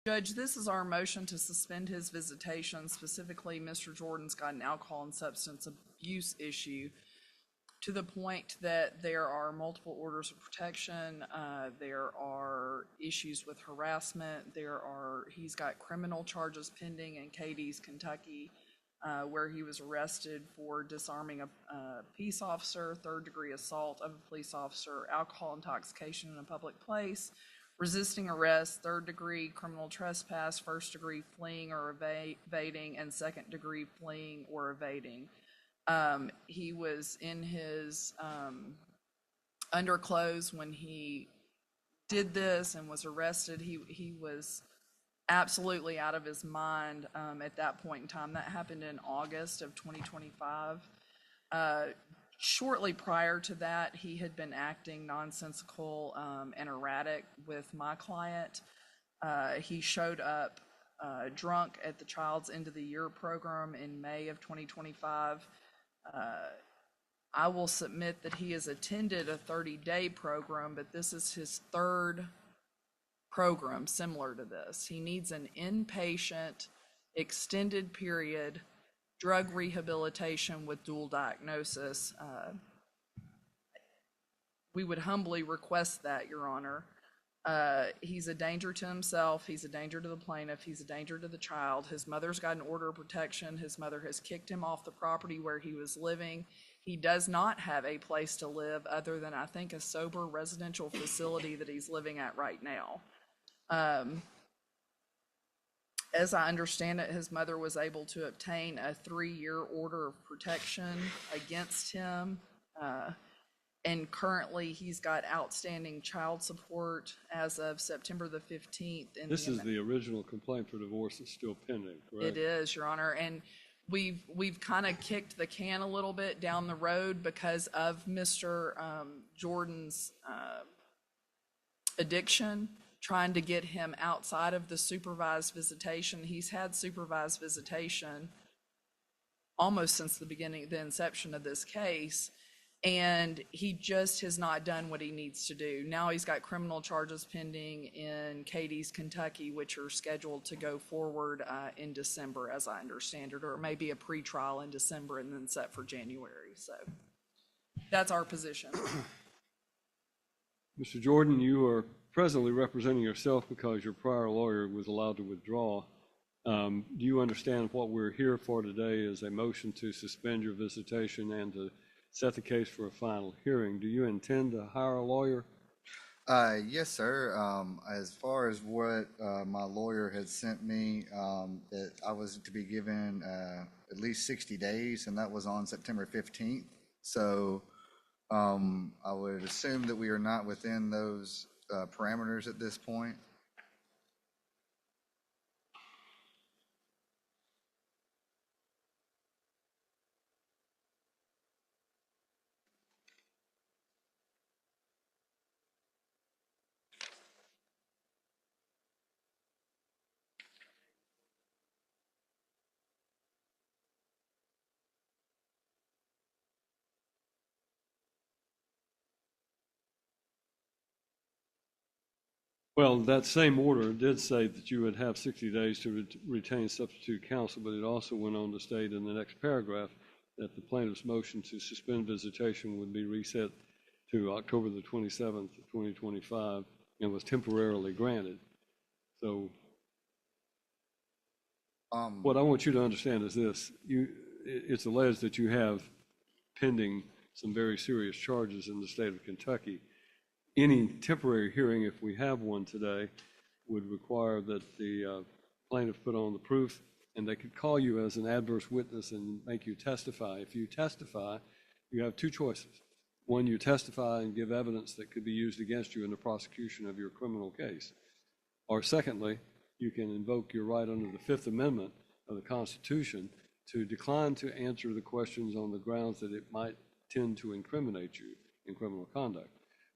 Judge, this is our motion to suspend his visitation. Specifically, Mr. Jordan's got an alcohol and substance abuse issue to the point that there are multiple orders of protection. There are issues with harassment. He's got criminal charges pending in Cadiz, Kentucky, where he was arrested for disarming a peace officer, third-degree assault of a police officer, alcohol intoxication in a public place, resisting arrest, third-degree criminal trespass, first-degree fleeing or evading, and second-degree fleeing or evading. He was in his underclothes when he did this and was arrested. He was absolutely out of his mind at that point in time. That happened in August of 2025. Shortly prior to that, he had been acting nonsensical and erratic with my client. He showed up drunk at the Child's End of the Year program in May of 2025. I will submit that he has attended a 30-day program, but this is his third program similar to this. He needs an inpatient, extended period drug rehabilitation with dual diagnosis. We would humbly request that, Your Honor. He's a danger to himself. He's a danger to the plaintiff. He's a danger to the child. His mother's got an order of protection. His mother has kicked him off the property where he was living. He does not have a place to live other than, I think, a sober residential facility that he's living at right now. As I understand it, his mother was able to obtain a 3-year order of protection against him. And currently he's got outstanding child support as of September the 15th. This is the original complaint for divorce that's still pending, correct? It is, Your Honor. And we've kind of kicked the can a little bit down the road because of Mr. Jordan's addiction, trying to get him outside of the supervised visitation. He's had supervised visitation almost since the inception of this case, and he just has not done what he needs to do. Now he's got criminal charges pending in Cadiz, Kentucky, which are scheduled to go forward in December, as I understand it, or maybe a pretrial in December and then set for January. So that's our position. Mr. Jordan, you are presently representing yourself because your prior lawyer was allowed to withdraw. Do you understand what we're here for today is a motion to suspend your visitation and to set the case for a final hearing? Do you intend to hire a lawyer? Yes, sir. As far as what my lawyer had sent me, that I was to be given at least 60 days, and that was on September 15th. So I would assume that we are not within those parameters at this point. Well, that same order did say that you would have 60 days to retain substitute counsel, but it also went on to state in the next paragraph that the plaintiff's motion to suspend visitation would be reset to October the 27th, 2025, and was temporarily granted. So what I want you to understand is this. It's alleged that you have pending some very serious charges in the state of Kentucky. Any temporary hearing, if we have one today, would require that the plaintiff put on the proof, and they could call you as an adverse witness and make you testify. If you testify, you have two choices. One, you testify and give evidence that could be used against you in the prosecution of your criminal case. Or secondly, you can invoke your right under the Fifth Amendment of the Constitution to decline to answer the questions on the grounds that it might tend to incriminate you in criminal conduct,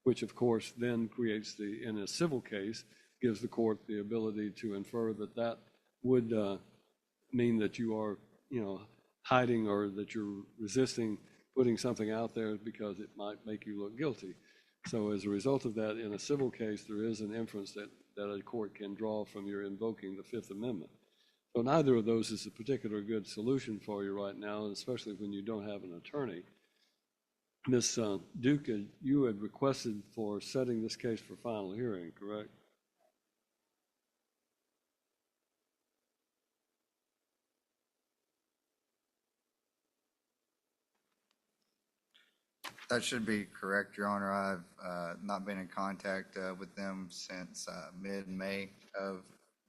which of course then creates in a civil case, gives the court the ability to infer that that would mean that you are, hiding or that you're resisting putting something out there because it might make you look guilty. So as a result of that, in a civil case, there is an inference that that a court can draw from your invoking the Fifth Amendment. So neither of those is a particular good solution for you right now, especially when you don't have an attorney. Ms. Duke, you had requested for setting this case for final hearing, correct? That should be correct, Your Honor. I've not been in contact with them since mid-May of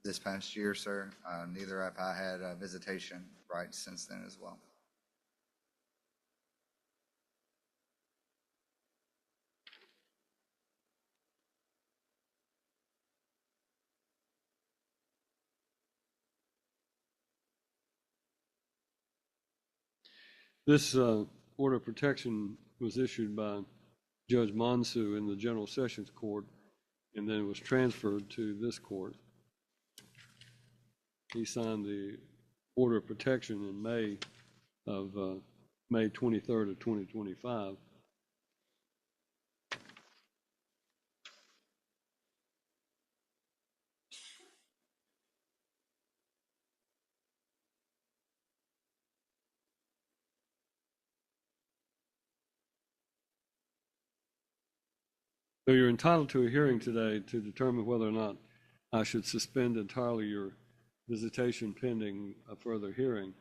this past year, sir. Neither have I had visitation rights since then as well. This order of protection was issued by Judge Monsu in the General Sessions Court, and then it was transferred to this court. He signed the order of protection in May 23rd of 2025. So you're entitled to a hearing today to determine whether or not I should suspend entirely your visitation pending a further hearing,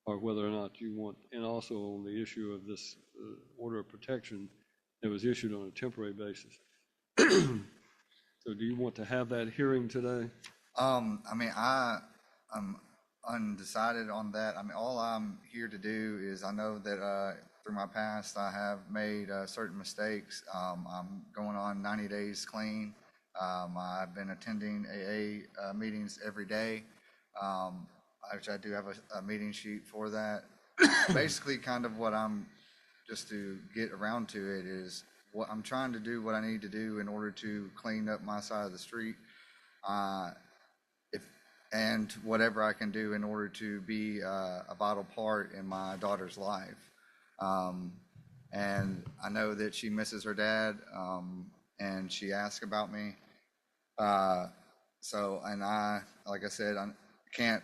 or whether or not you want, and also on the issue of this order of protection that was issued on a temporary basis. So do you want to have that hearing today? I mean, I'm undecided on that. I mean, all I'm here to do is I know that through my past I have made certain mistakes. I'm going on 90 days clean. I've been attending AA meetings every day. Which I do have a meeting sheet for that. Basically, kind of what I'm, just to get around to it, is what I'm trying to do, what I need to do in order to clean up my side of the street. And whatever I can do in order to be a vital part in my daughter's life. And I know that she misses her dad, and she asked about me. So, and like I said, I can't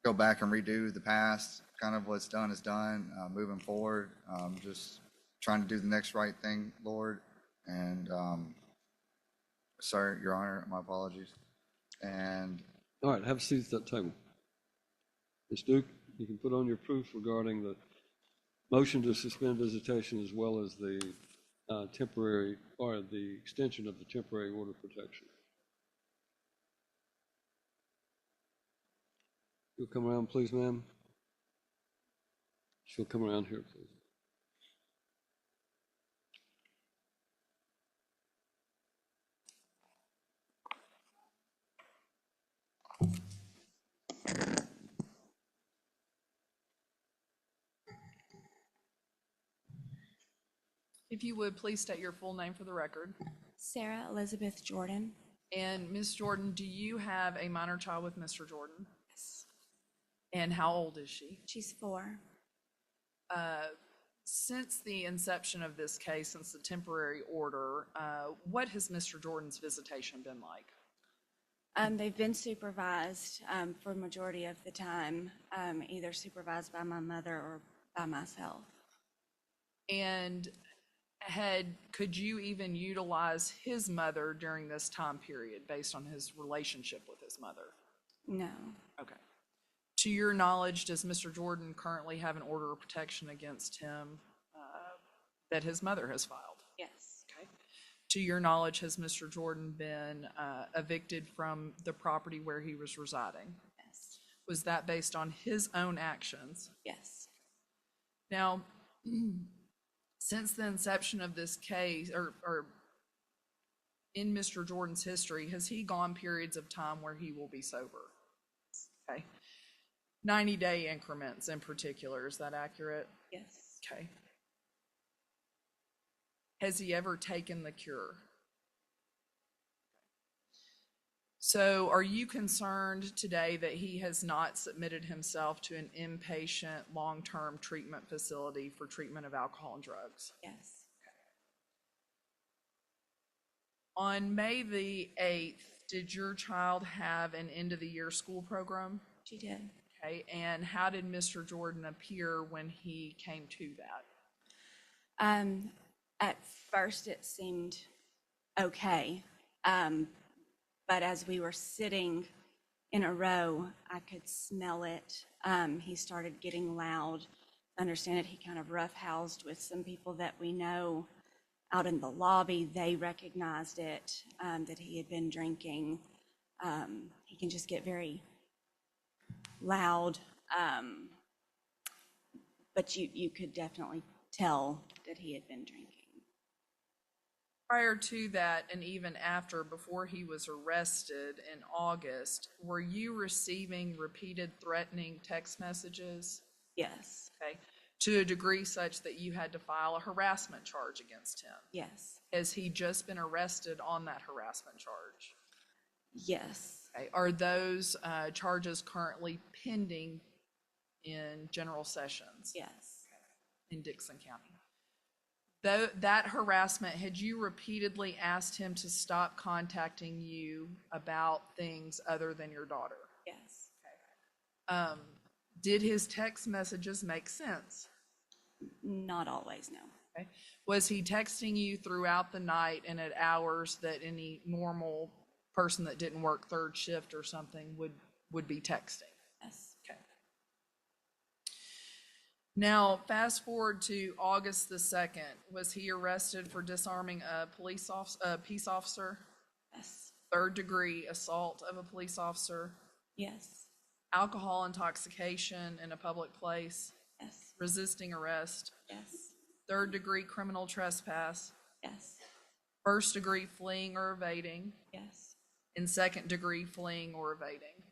go back and redo the past. Kind of what's done is done. Moving forward, just trying to do the next right thing, Lord. And, sorry, Your Honor, my apologies. And all right, have a seat at that table. Ms. Duke, you can put on your proof regarding the motion to suspend visitation as well as the temporary, or the extension of the temporary order of protection. You'll come around, please, ma'am. She'll come around here, please. If you would, please state your full name for the record. Sarah Elizabeth Jordan. And Ms. Jordan, do you have a minor child with Mr. Jordan? Yes. And how old is she? She's 4. Since the inception of this case, since the temporary order, what has Mr. Jordan's visitation been like? They've been supervised for a majority of the time, either supervised by my mother or by myself. And could you even utilize his mother during this time period based on his relationship with his mother? No. Okay. To your knowledge, does Mr. Jordan currently have an order of protection against him that his mother has filed? Yes. Okay. To your knowledge, has Mr. Jordan been evicted from the property where he was residing? Yes. Was that based on his own actions? Yes. Now, since the inception of this case, or in Mr. Jordan's history, has he gone periods of time where he will be sober? Okay. 90-day increments in particular, is that accurate? Yes. Okay. Has he ever taken the cure? So are you concerned today that he has not submitted himself to an inpatient long-term treatment facility for treatment of alcohol and drugs? Yes. On May the 8th, did your child have an end-of-the-year school program? She did. Okay, and how did Mr. Jordan appear when he came to that? At first it seemed okay. But as we were sitting in a row, I could smell it. He started getting loud. I understand it, he kind of roughhoused with some people that we know out in the lobby. They recognized it, that he had been drinking. He can just get very loud. But you could definitely tell that he had been drinking. Prior to that, and even after, before he was arrested in August, were you receiving repeated threatening text messages? Yes, Okay, to a degree such that you had to file a harassment charge against him? yes, Has he just been arrested on that harassment charge? yes, Okay, are those charges currently pending in general sessions yes, in Dixon County? Though that harassment, had you repeatedly asked him to stop contacting you about things other than your daughter? yes. Did his text messages make sense? Not always, no. Okay. Was he texting you throughout the night and at hours that any normal person that didn't work third shift or something would be texting? Yes, Okay. Now, fast forward to August the 2nd. Was he arrested for disarming a peace officer? yes, Third degree assault of a police officer? yes, Alcohol intoxication in a public place? yes, Resisting arrest? yes, Third degree criminal trespass? yes, First degree fleeing or evading? yes, And second degree fleeing or evading?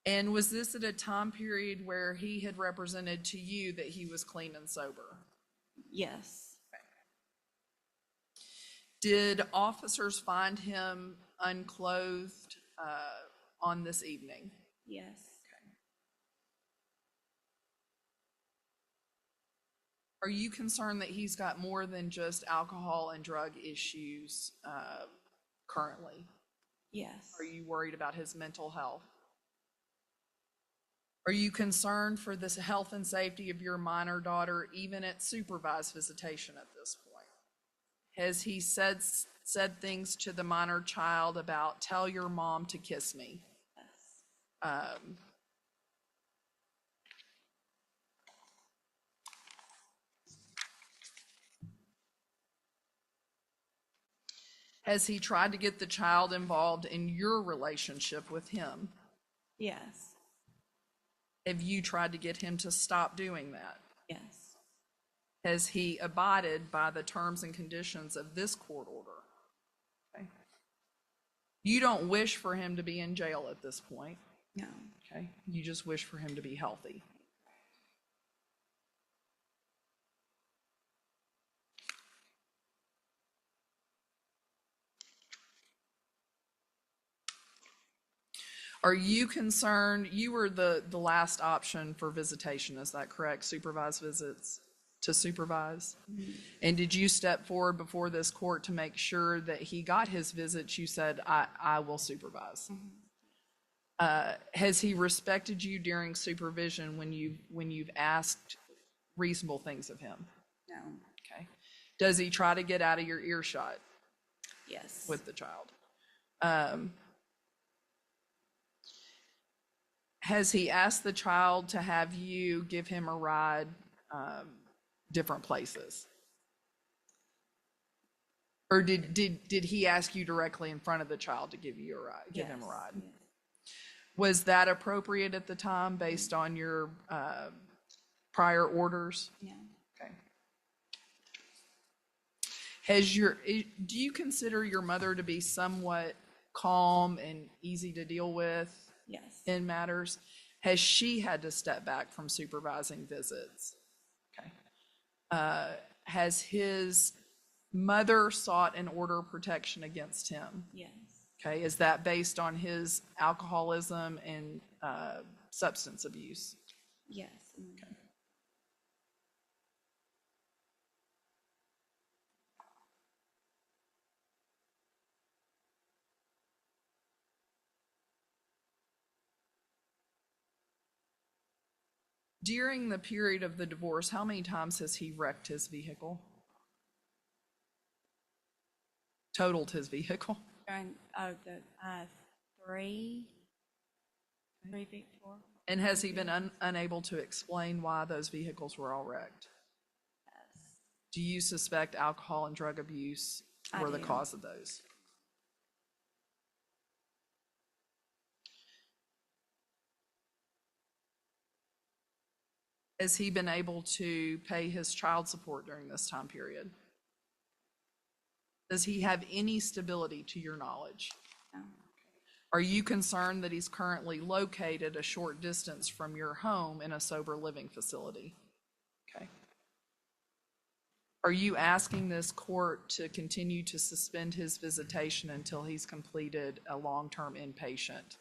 And was this at a time period where he had represented to you that he was clean and sober? yes, Did officers find him unclothed on this evening? yes. Are you concerned that he's got more than just alcohol and drug issues currently? Yes. Are you worried about his mental health? Are you concerned for the health and safety of your minor daughter, even at supervised visitation at this point? Has he said things to the minor child about, tell your mom to kiss me? Yes. Has he tried to get the child involved in your relationship with him? Yes. Have you tried to get him to stop doing that? Yes. Has he abided by the terms and conditions of this court order? Okay. You don't wish for him to be in jail at this point, No. okay? You just wish for him to be healthy. Are you concerned, you were the last option for visitation, is that correct? Supervised visits to supervise? Mm-hmm. And did you step forward before this court to make sure that he got his visits? You said, I will supervise. Mm-hmm. Has he respected you during supervision when you've asked reasonable things of him? No. Okay. Does he try to get out of your earshot Yes. with the child? Has he asked the child to have you give him a ride different places? Or did he ask you directly in front of the child to give you a ride, give him a Yes. ride? Yes. Was that appropriate at the time based on your prior orders? No. Okay. Do you consider your mother to be somewhat calm and easy to deal with Yes. in matters? Has she had to step back from supervising visits? Okay. Has his mother sought an order of protection against him? Yes. Okay, is that based on his alcoholism and substance abuse? Yes. Okay. During the period of the divorce, how many times has he wrecked his vehicle? Totaled his vehicle? During, three, four. And has he been unable to explain why those vehicles were all wrecked? Yes. Do you suspect alcohol and drug abuse I were the do. cause of those? Has he been able to pay his child support during this time period? Does he have any stability to your knowledge? No. Are you concerned that he's currently located a short distance from your home in a sober living facility? Okay. Are you asking this court to continue to suspend his visitation until he's completed a long-term inpatient?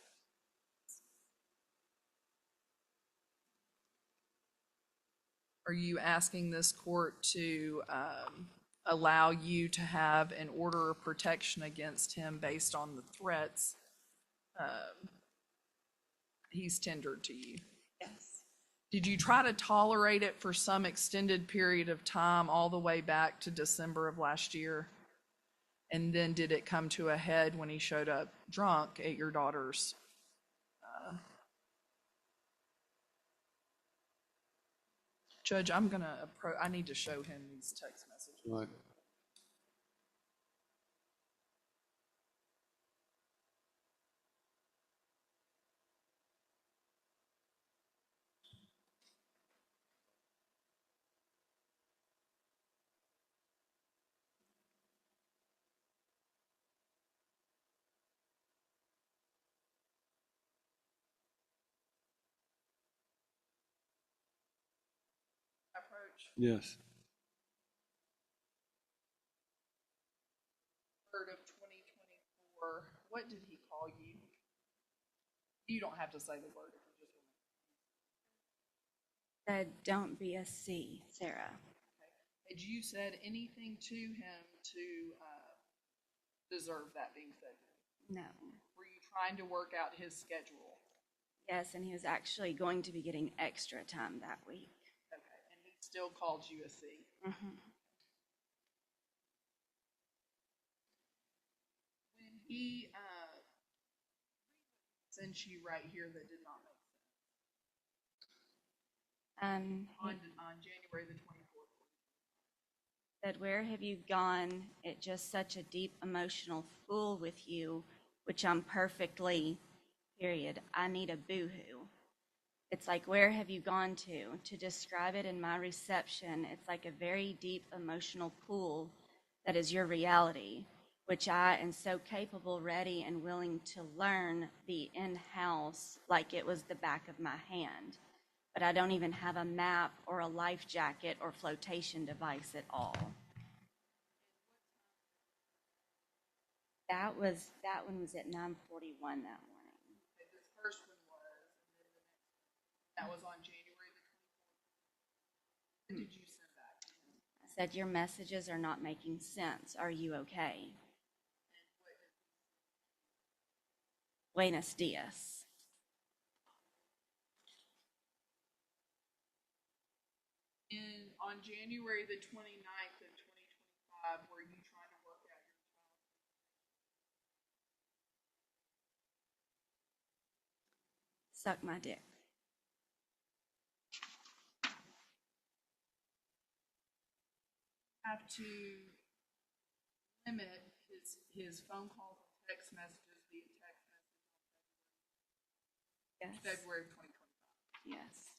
Are you asking this court to allow you to have an order of protection against him based on the threats he's tendered to you? Yes. Did you try to tolerate it for some extended period of time all the way back to December of last year? And then did it come to a head when he showed up drunk at your daughter's? Judge, I need to show him these text messages. Right. Approach. Yes. 3rd of 2024. What did he call you? You don't have to say the word if you just want Said, don't be a C, Sarah. to. Had you said anything to him to deserve that being said? No. Were you trying to work out his schedule? Yes, and he was actually going to be getting extra time that week. Okay, and he still called you a C. Mm-hmm. When he sent you right here that did not make sense. On January the 24th. Said, where have you gone? It's just such a deep emotional fool with you, which I'm perfectly, period. I need a boohoo. It's like, where have you gone to? To describe it in my reception, it's like a very deep emotional pool that is your reality, which I am so capable, ready, and willing to learn the in-house like it was the back of my hand. But I don't even have a map or a life jacket or flotation device at all. That one was at 9:41 that morning. Okay, this first one was, and then the next one. That was on January the 24th. When did you send that to him? I said, your messages are not making sense. Are you okay? Buenos dias. And on January the 29th of 2025, were you trying to work out your child? Suck my dick. Have to limit his phone calls and text messages via text message Yes. on February of 2025. Yes.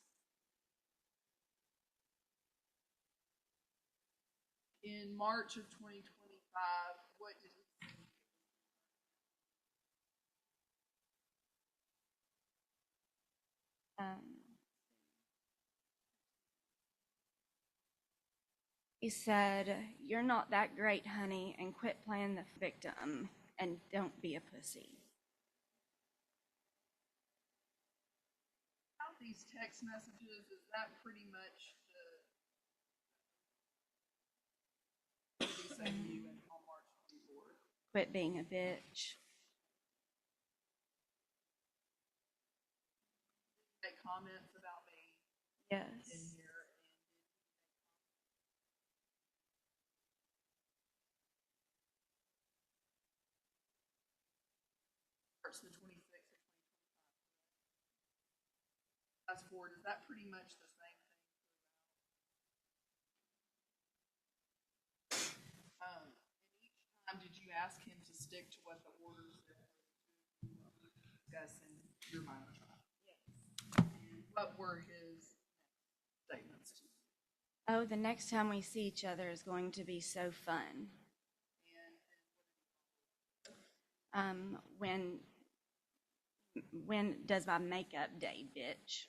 In March of 2025, what did he send you? He said, you're not that great, honey, and quit playing the victim and don't be a pussy. Out these text messages, is that pretty much what did he say to you in on March 24th? Quit being a bitch. Make comments about me. Yes. in here. Starts the 26th of 2025. Fast forward, is that pretty much the same thing? And each time, did you ask him to stick to what the orders that were discussed in your minor trial? Yes. And what were his statements to you? Oh, the next time we see each other is going to be so fun. And When does my makeup day, bitch?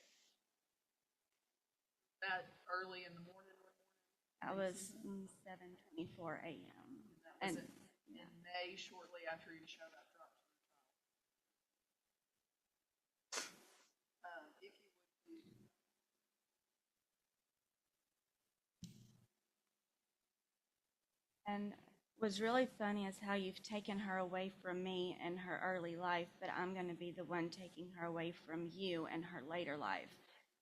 that early in the morning, I was 7:24 a.m. that was And in May, shortly after you showed up to the trial. If you would please. and what's really funny is how you've taken her away from me in her early life, but I'm going to be the one taking her away from you in her later life.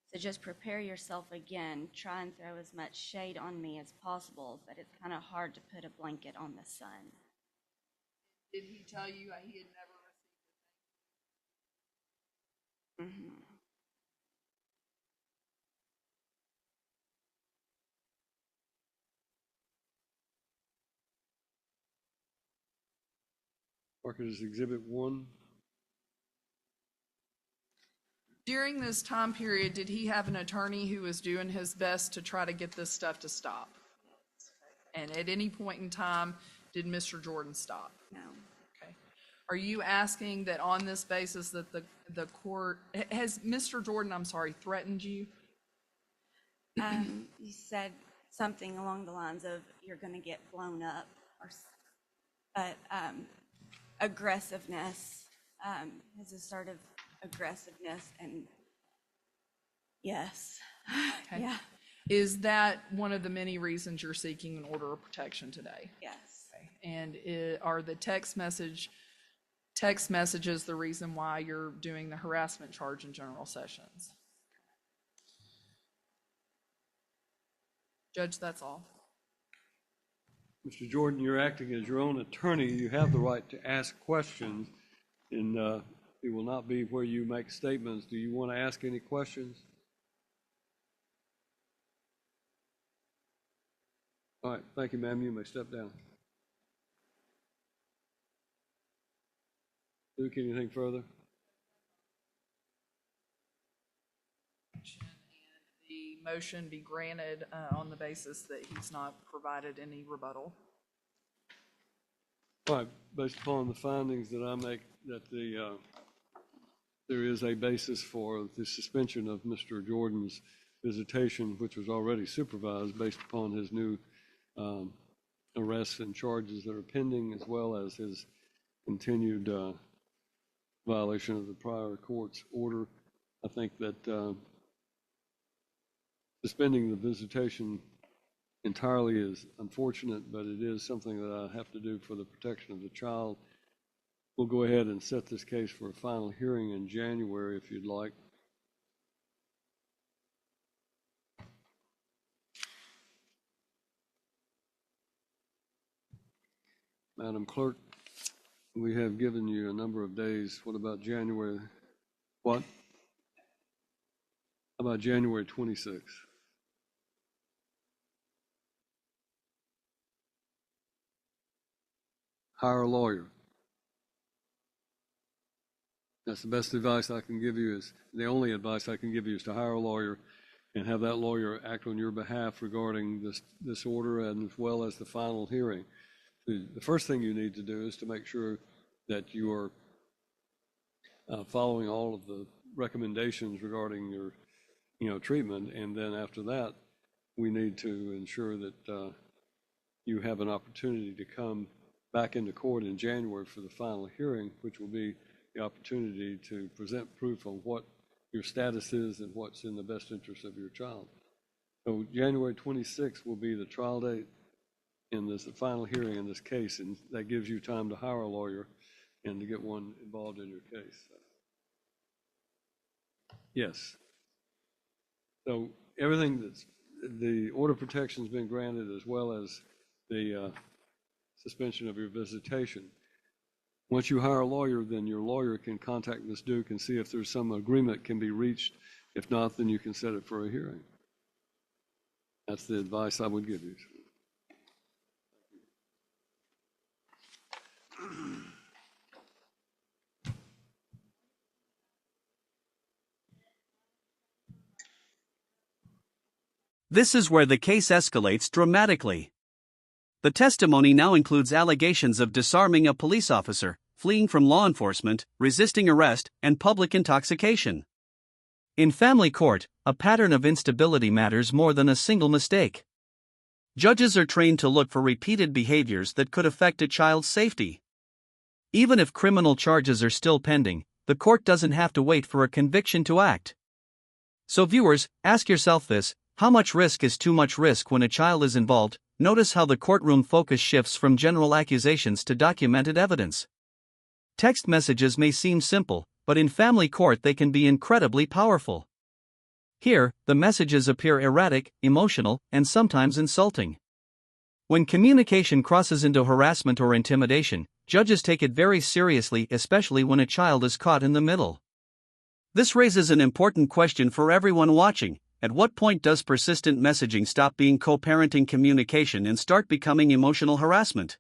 So just prepare yourself again. Try and throw as much shade on me as possible, but it's kind of hard to put a blanket on the sun. Did he tell you he had never received Mm-hmm. Mark it as Exhibit 1. During this time period, did he have an attorney who was doing his best to try to get this stuff to stop? And at any point in time, did Mr. Jordan stop? No. Okay. Are you asking that on this basis that the court, has Mr. Jordan, I'm sorry, threatened you? You said something along the lines of you're going to get blown up, but aggressiveness, his assertive aggressiveness, and yes, Okay. yeah, Is that one of the many reasons you're seeking an order of protection today? yes, Okay. And are the text messages the reason why you're doing the harassment charge in general sessions? Judge, that's all. Mr. Jordan, you're acting as your own attorney. You have the right to ask questions, and it will not be where you make statements. Do you want to ask any questions? All right, thank you, ma'am. You may step down. Luke, anything further? And the motion be granted on the basis that he's not provided any rebuttal. All right, based upon the findings that I make, that there is a basis for the suspension of Mr. Jordan's visitation, which was already supervised based upon his new arrests and charges that are pending, as well as his continued violation of the prior court's order. I think that suspending the visitation entirely is unfortunate, but it is something that I have to do for the protection of the child. We'll go ahead and set this case for a final hearing in January if you'd like. Madam Clerk, we have given you a number of days. What about January? What? How about January 26th? Hire a lawyer. That's the best advice I can give you. Is the only advice I can give you is to hire a lawyer and have that lawyer act on your behalf regarding this order, and as well as the final hearing. The first thing you need to do is to make sure that you are following all of the recommendations regarding your treatment, and then after that, we need to ensure that you have an opportunity to come back into court in January for the final hearing, which will be the opportunity to present proof of what your status is and what's in the best interest of your child. So January 26th will be the trial date in this final hearing in this case, and that gives you time to hire a lawyer and to get one involved in your case. Yes. So everything that's, the order of protection's been granted as well as the suspension of your visitation. Once you hire a lawyer, then your lawyer can contact Ms. Duke and see if there's some agreement can be reached. If not, then you can set it for a hearing. That's the advice I would give you. This is where the case escalates dramatically. The testimony now includes allegations of disarming a police officer, fleeing from law enforcement, resisting arrest, and public intoxication. In family court, a pattern of instability matters more than a single mistake. Judges are trained to look for repeated behaviors that could affect a child's safety. Even if criminal charges are still pending, the court doesn't have to wait for a conviction to act. So viewers, ask yourself this: how much risk is too much risk when a child is involved? Notice how the courtroom focus shifts from general accusations to documented evidence. Text messages may seem simple, but in family court they can be incredibly powerful. Here, the messages appear erratic, emotional, and sometimes insulting. When communication crosses into harassment or intimidation, judges take it very seriously, especially when a child is caught in the middle. This raises an important question for everyone watching. At what point does persistent messaging stop being co-parenting communication and start becoming emotional harassment?